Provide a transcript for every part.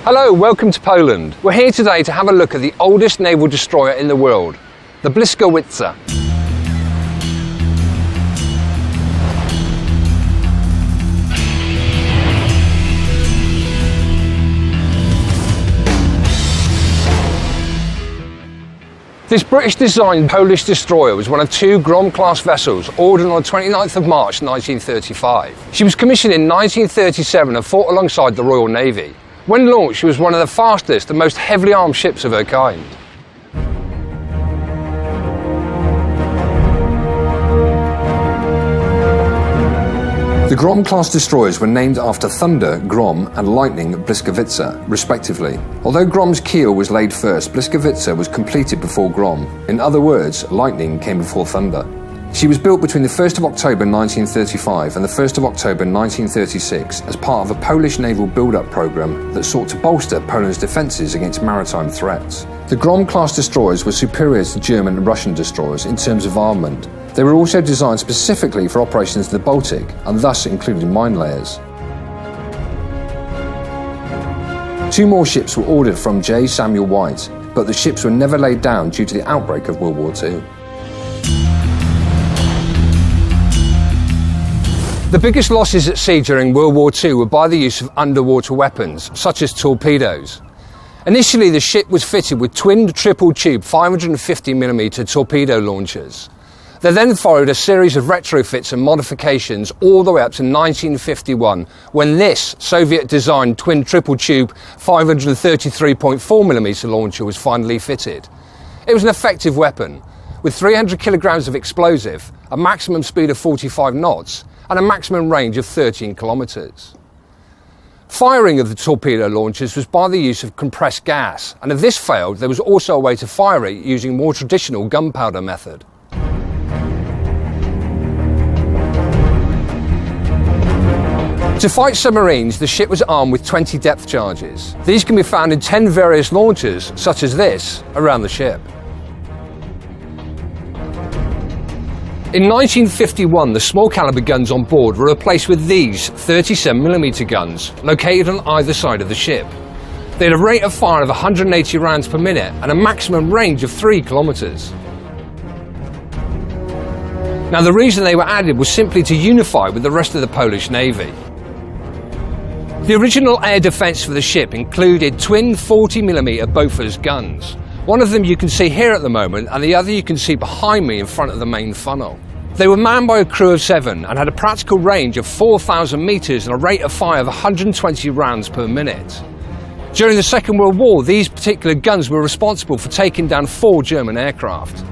Hello, welcome to Poland. We're here today to have a look at the oldest naval destroyer in the world, the Blyskawica. This British-designed Polish destroyer was one of two Grom-class vessels ordered on the 29th of March 1935. She was commissioned in 1937 and fought alongside the Royal Navy. When launched, she was one of the fastest and most heavily armed ships of her kind. The Grom-class destroyers were named after Thunder, Grom, and Lightning, Blyskawica, respectively. Although Grom's keel was laid first, Blyskawica was completed before Grom. In other words, Lightning came before Thunder. She was built between the 1st of October 1935 and the 1st of October 1936 as part of a Polish naval build-up program that sought to bolster Poland's defences against maritime threats. The Grom-class destroyers were superior to German and Russian destroyers in terms of armament. They were also designed specifically for operations in the Baltic and thus included mine layers. Two more ships were ordered from J. Samuel White, but the ships were never laid down due to the outbreak of World War II. The biggest losses at sea during World War II were by the use of underwater weapons, such as torpedoes. Initially, the ship was fitted with twinned triple-tube 550mm torpedo launchers. There then followed a series of retrofits and modifications all the way up to 1951, when this Soviet-designed twin triple-tube 533.4mm launcher was finally fitted. It was an effective weapon, with 300 kilograms of explosive, a maximum speed of 45 knots, and a maximum range of 13 kilometres. Firing of the torpedo launchers was by the use of compressed gas, and if this failed, there was also a way to fire it using more traditional gunpowder method. To fight submarines, the ship was armed with 20 depth charges. These can be found in 10 various launchers, such as this, around the ship. In 1951, the small caliber guns on board were replaced with these 37mm guns, located on either side of the ship. They had a rate of fire of 180 rounds per minute and a maximum range of 3 kilometres. Now, the reason they were added was simply to unify with the rest of the Polish Navy. The original air defence for the ship included twin 40mm Bofors guns. One of them you can see here at the moment, and the other you can see behind me in front of the main funnel. They were manned by a crew of 7 and had a practical range of 4,000 metres and a rate of fire of 120 rounds per minute. During the Second World War, these particular guns were responsible for taking down 4 German aircraft.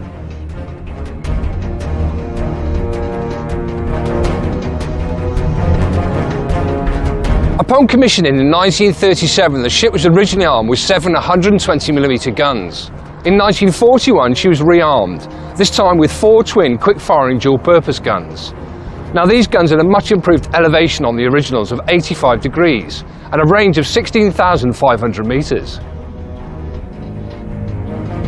Upon commissioning in 1937, the ship was originally armed with 7 120mm guns. In 1941, she was rearmed, this time with 4 twin quick-firing dual-purpose guns. Now, these guns had a much improved elevation on the originals of 85 degrees and a range of 16,500 metres.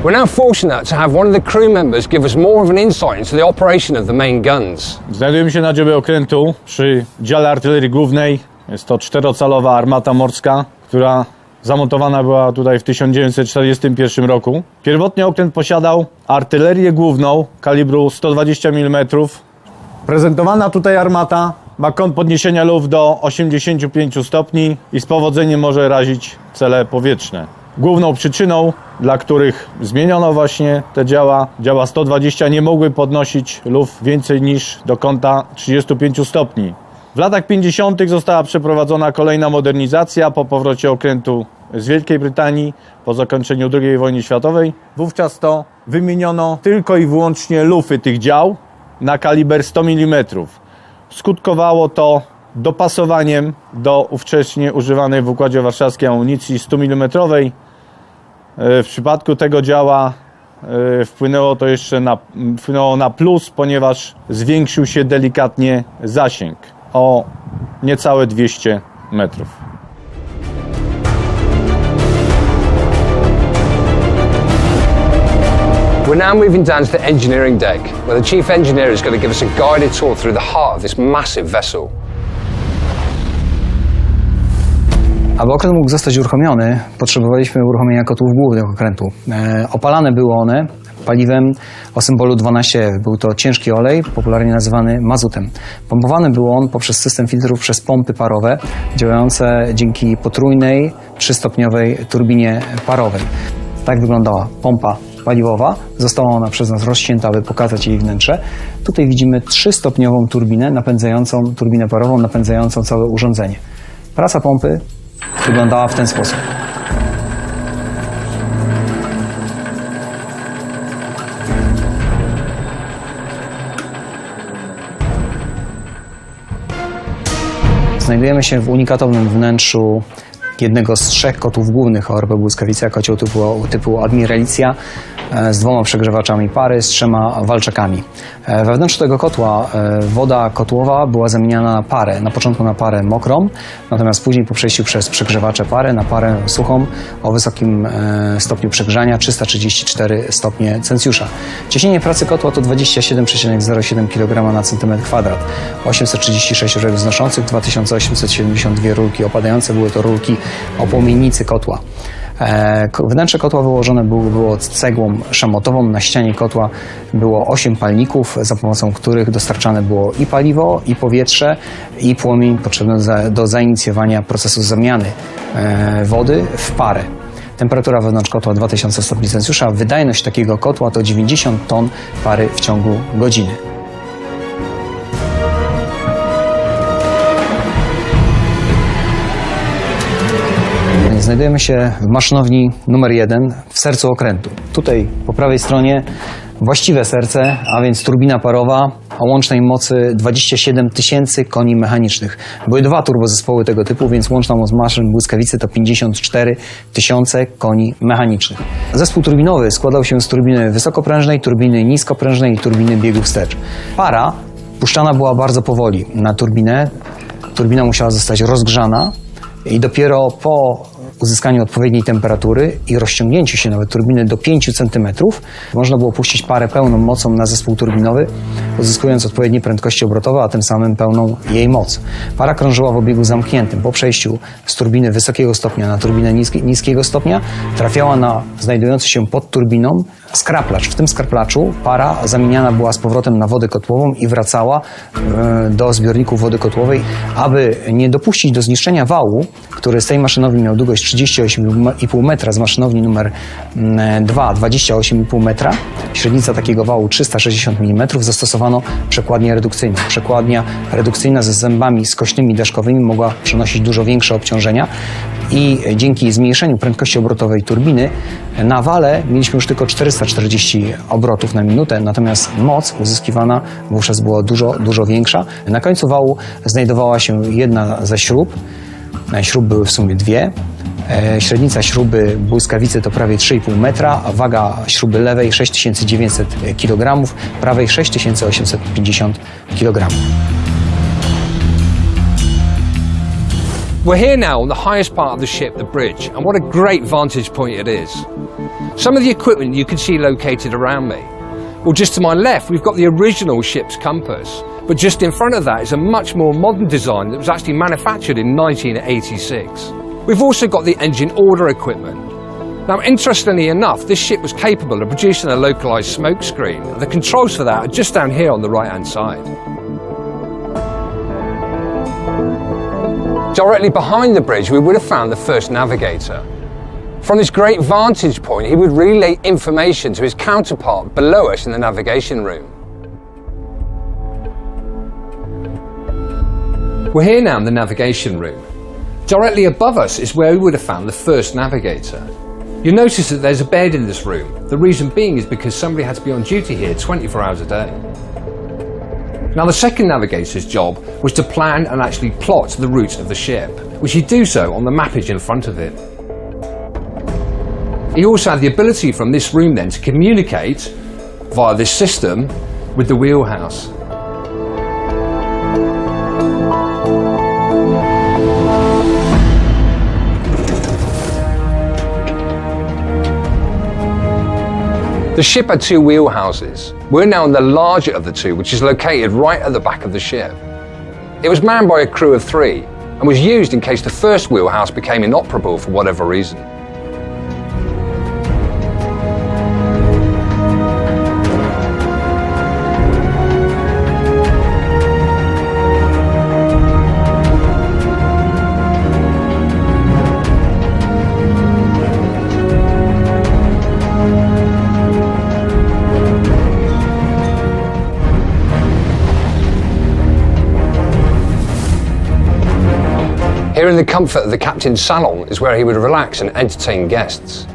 We're now fortunate to have one of the crew members give us more of an insight into the operation of the main guns. Znajdujemy się na dziobie okrętu przy dziale artylerii głównej. Jest to 4-calowa armata morska, która zamontowana była tutaj w 1941 roku. Pierwotnie okręt posiadał artylerię główną kalibru 120 mm. Prezentowana tutaj armata ma kąt podniesienia luf do 85 stopni i z powodzeniem może razić cele powietrzne. Główną przyczyną, dla których zmieniono właśnie te działa 120, nie mogły podnosić luf więcej niż do kąta 35 stopni. W latach 50. została przeprowadzona kolejna modernizacja po powrocie okrętu z Wielkiej Brytanii po zakończeniu II wojny światowej. Wówczas to wymieniono tylko i wyłącznie lufy tych dział na kaliber 100 mm. Skutkowało to dopasowaniem do ówcześnie używanej w Układzie Warszawskim amunicji 100 mm. W przypadku tego działa wpłynęło to jeszcze na plus, ponieważ zwiększył się delikatnie zasięg o niecałe 200 metrów. We're now moving down to the engineering deck, where the chief engineer is going to give us a guided tour through the heart of this massive vessel. Aby okręt mógł zostać uruchomiony, potrzebowaliśmy uruchomienia kotłów głównych okrętu. Opalane były one paliwem o symbolu 12F. Był to ciężki olej, popularnie nazywany mazutem. Pompowany był on poprzez system filtrów przez pompy parowe, działające dzięki potrójnej, 3-stopniowej turbinie parowej. Tak wyglądała pompa paliwowa. Została ona przez nas rozcięta, aby pokazać jej wnętrze. Tutaj widzimy 3-stopniową turbinę turbinę parową napędzającą całe urządzenie. Praca pompy wyglądała w ten sposób. Znajdujemy się w unikatowym wnętrzu jednego z 3 kotłów głównych ORP Błyskawica, kocioł typu Admiralicja z 2 przegrzewaczami pary, z 3 walczakami. We wnętrzu tego kotła woda kotłowa była zamieniana na parę. Na początku na parę mokrą, natomiast później po przejściu przez przegrzewacze pary na parę suchą o wysokim stopniu przegrzania 334 stopnie Celsjusza. Ciśnienie pracy kotła to 27,07 kg na centymetr kwadrat. 836 rurek wznoszących, 2872 rurki opadające. Były to rurki o płomiennicy kotła. Wnętrze kotła wyłożone było cegłą szamotową. Na ścianie kotła było 8 palników, za pomocą których dostarczane było i paliwo, i powietrze, i płomień potrzebny do zainicjowania procesu zamiany wody w parę. Temperatura wewnątrz kotła 2000 stopni Celsjusza. Wydajność takiego kotła to 90 ton pary w ciągu godziny. Znajdujemy się w maszynowni numer 1 w sercu okrętu. Tutaj po prawej stronie właściwe serce, a więc turbina parowa o łącznej mocy 27 000 koni mechanicznych. Były 2 turbozespoły tego typu, więc łączna moc maszyn Błyskawicy to 54 000 koni mechanicznych. Zespół turbinowy składał się z turbiny wysokoprężnej, turbiny niskoprężnej i turbiny biegu wstecz. Para puszczana była bardzo powoli na turbinę. Turbina musiała zostać rozgrzana i dopiero po uzyskaniu odpowiedniej temperatury i rozciągnięciu się nawet turbiny do 5 cm można było puścić parę pełną mocą na zespół turbinowy, uzyskując odpowiednie prędkości obrotowe, a tym samym pełną jej moc. Para krążyła w obiegu zamkniętym. Po przejściu z turbiny wysokiego stopnia na turbinę niskiego stopnia trafiała na znajdujący się pod turbiną skraplacz. W tym skraplaczu para zamieniana była z powrotem na wodę kotłową i wracała do zbiorników wody kotłowej, aby nie dopuścić do zniszczenia wału, który z tej maszynowni miał długość 38,5 metra, z maszynowni numer 2 28,5 metra. Średnica takiego wału 360 mm. Zastosowano przekładnię redukcyjną. Przekładnia redukcyjna ze zębami skośnymi deszkowymi mogła przenosić dużo większe obciążenia i dzięki zmniejszeniu prędkości obrotowej turbiny na wale mieliśmy już tylko 440 obrotów na minutę, natomiast moc uzyskiwana wówczas była dużo większa. Na końcu wału znajdowała się jedna ze śrub. Śrub były w sumie 2. Średnica śruby Błyskawicy to prawie 3,5 metra, a waga śruby lewej 6900 kg, prawej 6850 kg. We're here now on the highest part of the ship, the bridge, and what a great vantage point it is. Some of the equipment you can see located around me. Well, just to my left, we've got the original ship's compass, but just in front of that is a much more modern design that was actually manufactured in 1986. We've also got the engine order equipment. Now, interestingly enough, this ship was capable of producing a localized smoke screen. The controls for that are just down here on the right-hand side. Directly behind the bridge, we would have found the first navigator. From this great vantage point, he would relay information to his counterpart below us in the navigation room. We're here now in the navigation room. Directly above us is where we would have found the first navigator. You'll notice that there's a bed in this room. The reason being is because somebody had to be on duty here 24 hours a day. Now, the second navigator's job was to plan and actually plot the route of the ship, which he'd do so on the mappage in front of it. He also had the ability from this room then to communicate via this system with the wheelhouse. The ship had 2 wheelhouses. We're now in the larger of the 2, which is located right at the back of the ship. It was manned by a crew of 3, and was used in case the first wheelhouse became inoperable for whatever reason. Here in the comfort of the captain's salon is where he would relax and entertain guests.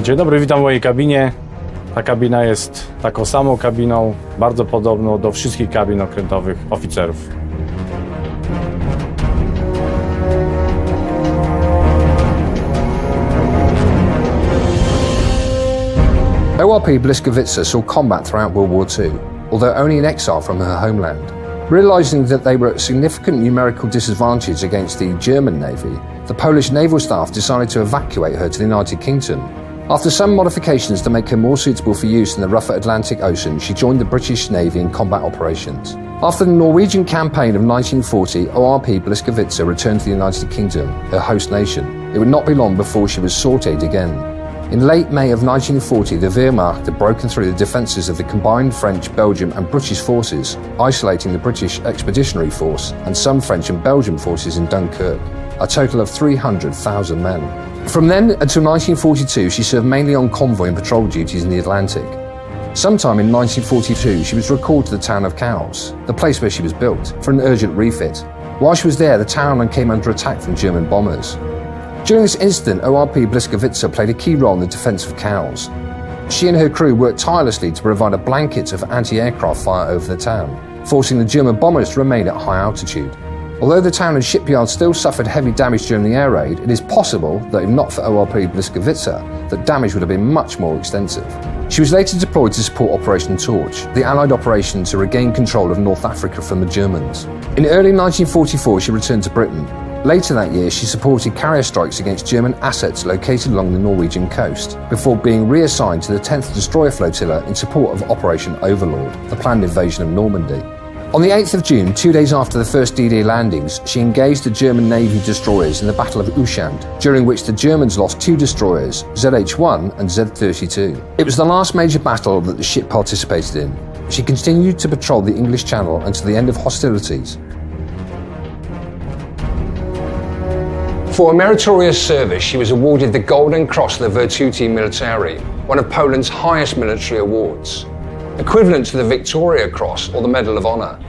Dzień dobry, witam w mojej kabinie. Ta kabina jest taką samą kabiną, bardzo podobną do wszystkich kabin okrętowych oficerów. ORP Blyskawica saw combat throughout World War II, although only in exile from her homeland. Realising that they were at significant numerical disadvantage against the German Navy, the Polish naval staff decided to evacuate her to the United Kingdom. After some modifications to make her more suitable for use in the rougher Atlantic Ocean, she joined the British Navy in combat operations. After the Norwegian campaign of 1940, ORP Blyskawica returned to the United Kingdom, her host nation. It would not be long before she was sorted again. In late May of 1940, the Wehrmacht had broken through the defences of the combined French, Belgian and British forces, isolating the British Expeditionary Force and some French and Belgian forces in Dunkirk, a total of 300,000 men. From then until 1942, she served mainly on convoy and patrol duties in the Atlantic. Sometime in 1942, she was recalled to the town of Cowes, the place where she was built, for an urgent refit. While she was there, the town came under attack from German bombers. During this incident, ORP Blyskawica played a key role in the defence of Cowes. She and her crew worked tirelessly to provide a blanket of anti-aircraft fire over the town, forcing the German bombers to remain at high altitude. Although the town and shipyard still suffered heavy damage during the air raid, it is possible that if not for ORP Blyskawica, that damage would have been much more extensive. She was later deployed to support Operation Torch, the Allied operation to regain control of North Africa from the Germans. In early 1944, she returned to Britain. Later that year, she supported carrier strikes against German assets located along the Norwegian coast, before being reassigned to the 10th Destroyer Flotilla in support of Operation Overlord, the planned invasion of Normandy. On the 8th of June, 2 days after the first D-Day landings, she engaged the German Navy destroyers in the Battle of Ushant, during which the Germans lost 2 destroyers, ZH-1 and Z-32. It was the last major battle that the ship participated in. She continued to patrol the English Channel until the end of hostilities. For a meritorious service, she was awarded the Golden Cross of the Virtuti Militari, one of Poland's highest military awards, equivalent to the Victoria Cross or the Medal of Honor.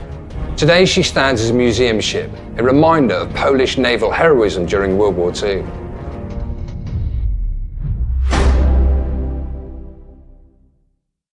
Today she stands as a museum ship, a reminder of Polish naval heroism during World War II.